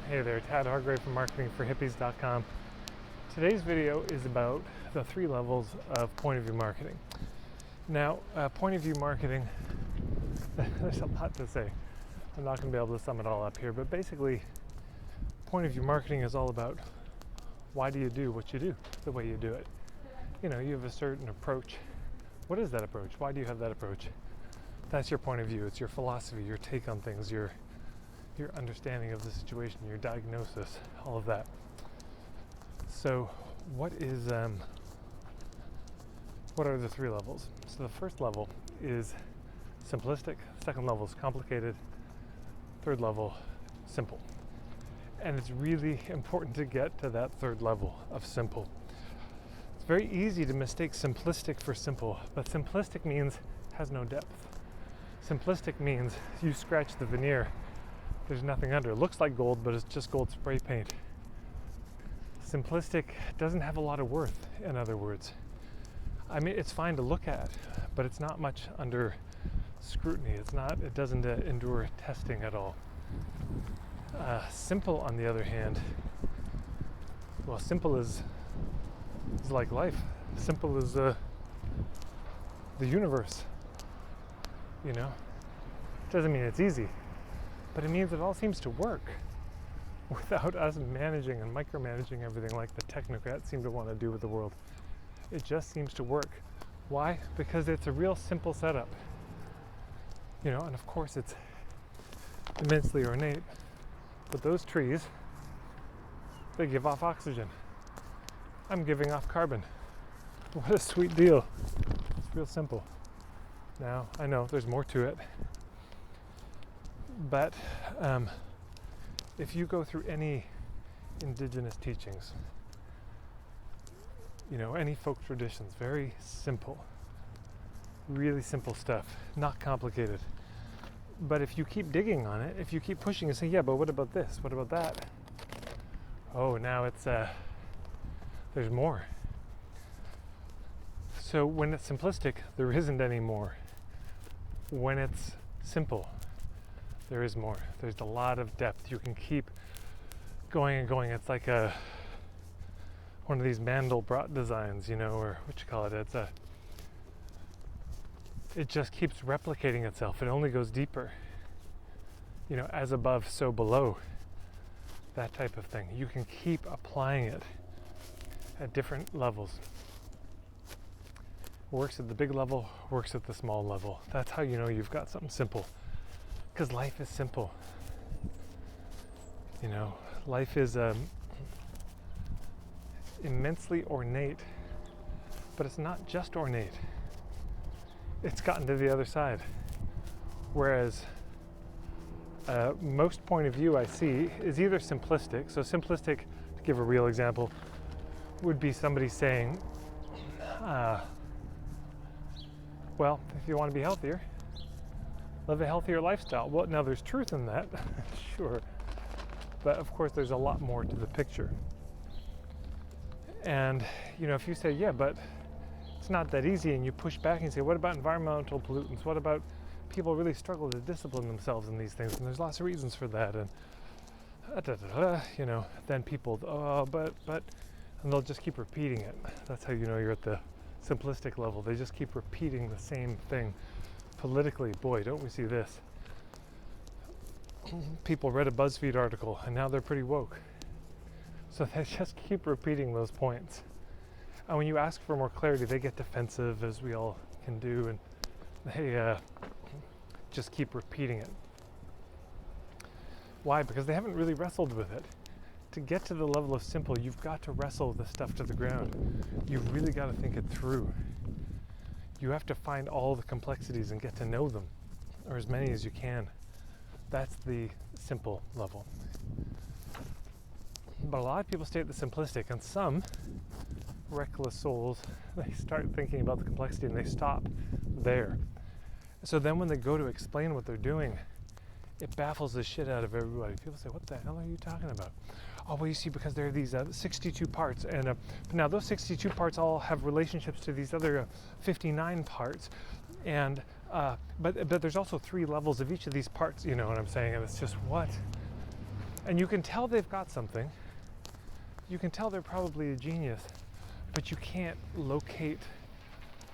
Hey there, Tad Hargrave from marketingforhippies.com. Today's video is about the 3 levels of point of view marketing. Now, point of view marketing, there's a lot to say. I'm not going to be able to sum it all up here, but basically, point of view marketing is all about why do you do what you do, the way you do it. You know, you have a certain approach. What is that approach? Why do you have that approach? That's your point of view. It's your philosophy, your take on things, your understanding of the situation, your diagnosis, all of that. So what are the 3 levels? So the first level is simplistic, second level is complicated, third level, simple. And it's really important to get to that third level of simple. It's very easy to mistake simplistic for simple, but simplistic means has no depth. Simplistic means you scratch the veneer, there's nothing under. It looks like gold, but it's just gold spray paint. Simplistic doesn't have a lot of worth, in other words. I mean, it's fine to look at, but it's not much under scrutiny. It doesn't endure testing at all. Simple, on the other hand, well, simple is like life. Simple is the universe. You know, doesn't mean it's easy, but it means it all seems to work without us managing and micromanaging everything like the technocrats seem to want to do with the world. It just seems to work. Why? Because it's a real simple setup. You know, and of course it's immensely ornate, but those trees, they give off oxygen. I'm giving off carbon. What a sweet deal. It's real simple. Now, I know there's more to it, but if you go through any indigenous teachings, you know, any folk traditions, very simple, really simple stuff, not complicated. But if you keep digging on it, if you keep pushing and say, yeah, but what about this? What about that? Oh, now it's, there's more. So when it's simplistic, there isn't any more. When it's simple, there is more. There's a lot of depth. You can keep going and going. It's like one of these Mandelbrot designs, you know, or what you call it. It just keeps replicating itself. It only goes deeper. You know, as above, so below. That type of thing. You can keep applying it at different levels. Works at the big level, works at the small level. That's how you know you've got something simple. Because life is simple. You know, life is immensely ornate, but it's not just ornate. It's gotten to the other side. Whereas most point of view I see is either simplistic. So simplistic, to give a real example, would be somebody saying, well, if you want to be healthier, live a healthier lifestyle. Well, now there's truth in that, sure. But of course, there's a lot more to the picture. And, you know, if you say, yeah, but it's not that easy, and you push back and say, what about environmental pollutants? What about people really struggle to discipline themselves in these things? And there's lots of reasons for that. And, you know, then people, but, and they'll just keep repeating it. That's how you know you're at the simplistic level. They just keep repeating the same thing. Politically, boy, don't we see this. People read a BuzzFeed article and now they're pretty woke. So they just keep repeating those points. And when you ask for more clarity, they get defensive, as we all can do, and they just keep repeating it. Why? Because they haven't really wrestled with it. To get to the level of simple, you've got to wrestle the stuff to the ground. You've really got to think it through. You have to find all the complexities and get to know them, or as many as you can. That's the simple level. But a lot of people stay at the simplistic, and some reckless souls, they start thinking about the complexity and they stop there. So then when they go to explain what they're doing, it baffles the shit out of everybody. People say, what the hell are you talking about? Oh, well, you see, because there are these 62 parts. And now those 62 parts all have relationships to these other 59 parts. And but there's also 3 levels of each of these parts, you know what I'm saying? And it's just, what? And you can tell they've got something. You can tell they're probably a genius, but you can't locate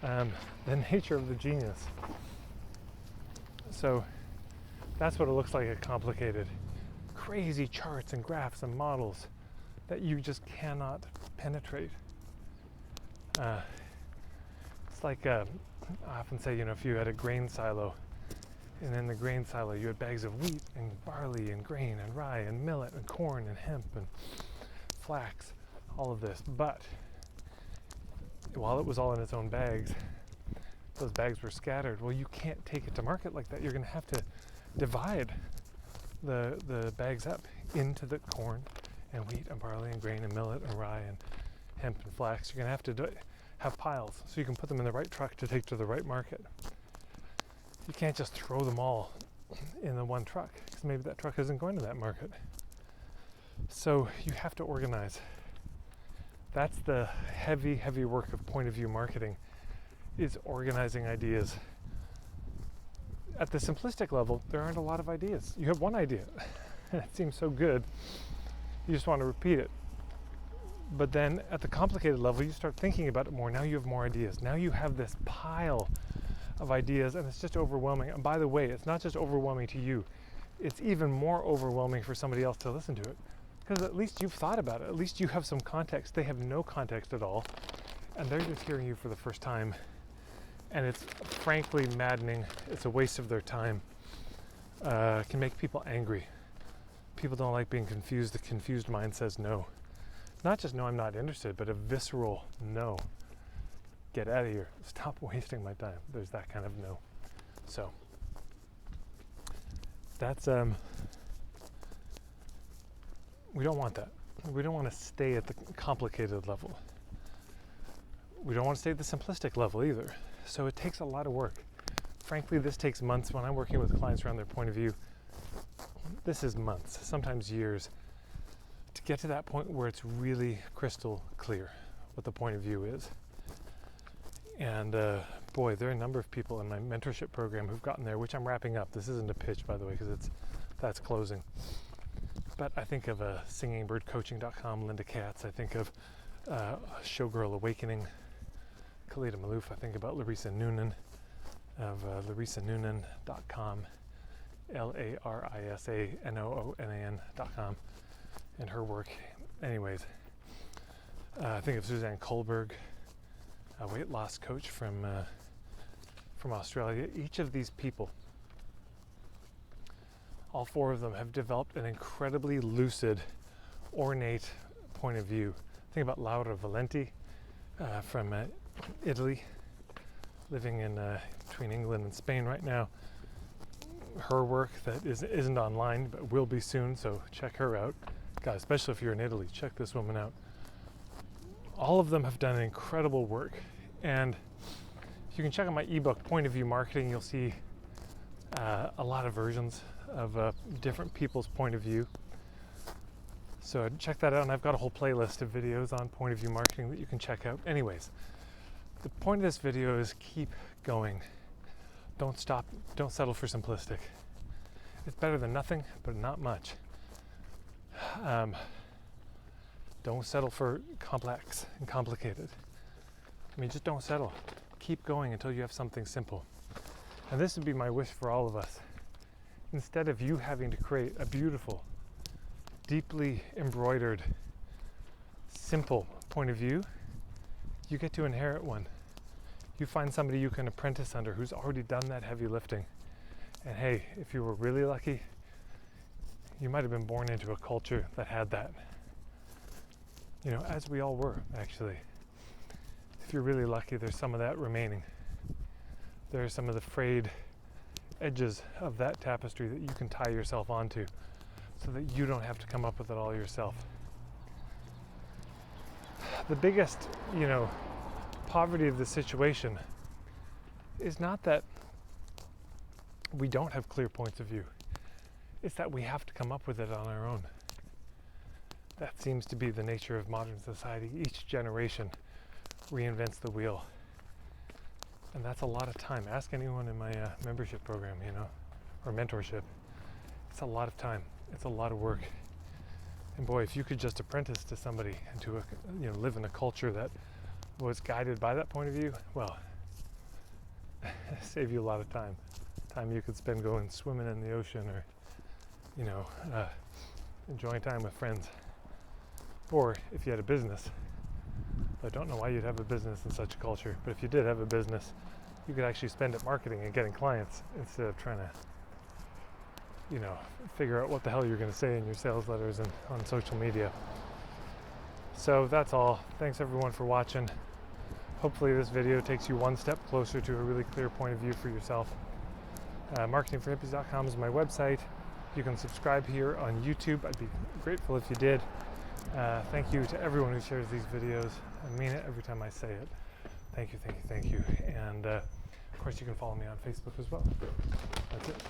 the nature of the genius. So that's what it looks like, a complicated, crazy charts and graphs and models that you just cannot penetrate. It's like, I often say, if you had a grain silo, and in the grain silo you had bags of wheat and barley and grain and rye and millet and corn and hemp and flax, all of this. But while it was all in its own bags, those bags were scattered. Well, you can't take it to market like that. You're going to have to divide the bags up into the corn and wheat and barley and grain and millet and rye and hemp and flax. You're going to have to have piles so you can put them in the right truck to take to the right market. You can't just throw them all in the one truck, because maybe that truck isn't going to that market. So you have to organize. That's the heavy, heavy work of point of view marketing, is organizing ideas. At the simplistic level, there aren't a lot of ideas. You have one idea, and it seems so good, you just want to repeat it. But then at the complicated level, you start thinking about it more. Now you have more ideas. Now you have this pile of ideas, and it's just overwhelming. And by the way, it's not just overwhelming to you, it's even more overwhelming for somebody else to listen to it, because at least you've thought about it. At least you have some context. They have no context at all, and they're just hearing you for the first time, and it's frankly maddening. It's a waste of their time. It can make people angry. People don't like being confused. The confused mind says no. Not just no, I'm not interested, but a visceral no. Get out of here. Stop wasting my time. There's that kind of no. So that's we don't want that. We don't want to stay at the complicated level. We don't want to stay at the simplistic level either. So it takes a lot of work. Frankly, this takes months. When I'm working with clients around their point of view, this is months, sometimes years, to get to that point where it's really crystal clear what the point of view is. And boy, there are a number of people in my mentorship program who've gotten there, which I'm wrapping up. This isn't a pitch, by the way, because that's closing. But I think of singingbirdcoaching.com, Linda Katz. I think of Showgirl Awakening, Khalida Malouf. I think about Larissa Noonan of larissanoonan.com, LARISANOONAN.com, and her work. Anyways, I think of Suzanne Kohlberg, a weight loss coach from Australia. Each of these people, all four of them, have developed an incredibly lucid, ornate point of view. Think about Laura Valenti from Italy, living in between England and Spain right now. Her work that isn't online but will be soon, so check her out. God, especially if you're in Italy, check this woman out. All of them have done incredible work, and you can check out my ebook, Point of View Marketing. You'll see a lot of versions of different people's point of view. So check that out, and I've got a whole playlist of videos on point of view marketing that you can check out. Anyways, the point of this video is keep going. Don't stop. Don't settle for simplistic. It's better than nothing, but not much. Don't settle for complex and complicated. I mean, just don't settle. Keep going until you have something simple. And this would be my wish for all of us. Instead of you having to create a beautiful, deeply embroidered, simple point of view, you get to inherit one. You find somebody you can apprentice under who's already done that heavy lifting. And hey, if you were really lucky, you might have been born into a culture that had that. You know, as we all were, actually. If you're really lucky, there's some of that remaining. There are some of the frayed edges of that tapestry that you can tie yourself onto so that you don't have to come up with it all yourself. The biggest, poverty of the situation is not that we don't have clear points of view. It's that we have to come up with it on our own. That seems to be the nature of modern society. Each generation reinvents the wheel. And that's a lot of time. Ask anyone in my membership program, or mentorship. It's a lot of time. It's a lot of work. And boy, if you could just apprentice to somebody and to live in a culture that was guided by that point of view, well, save you a lot of time you could spend going swimming in the ocean, or enjoying time with friends. Or if you had a business, I don't know why you'd have a business in such a culture, but if you did have a business, you could actually spend it marketing and getting clients instead of trying to figure out what the hell you're going to say in your sales letters and on social media. So that's all. Thanks everyone for watching. Hopefully this video takes you one step closer to a really clear point of view for yourself. Marketingforhippies.com is my website. You can subscribe here on YouTube. I'd be grateful if you did. Thank you to everyone who shares these videos. I mean it every time I say it. Thank you, thank you, thank you. And of course you can follow me on Facebook as well. That's it.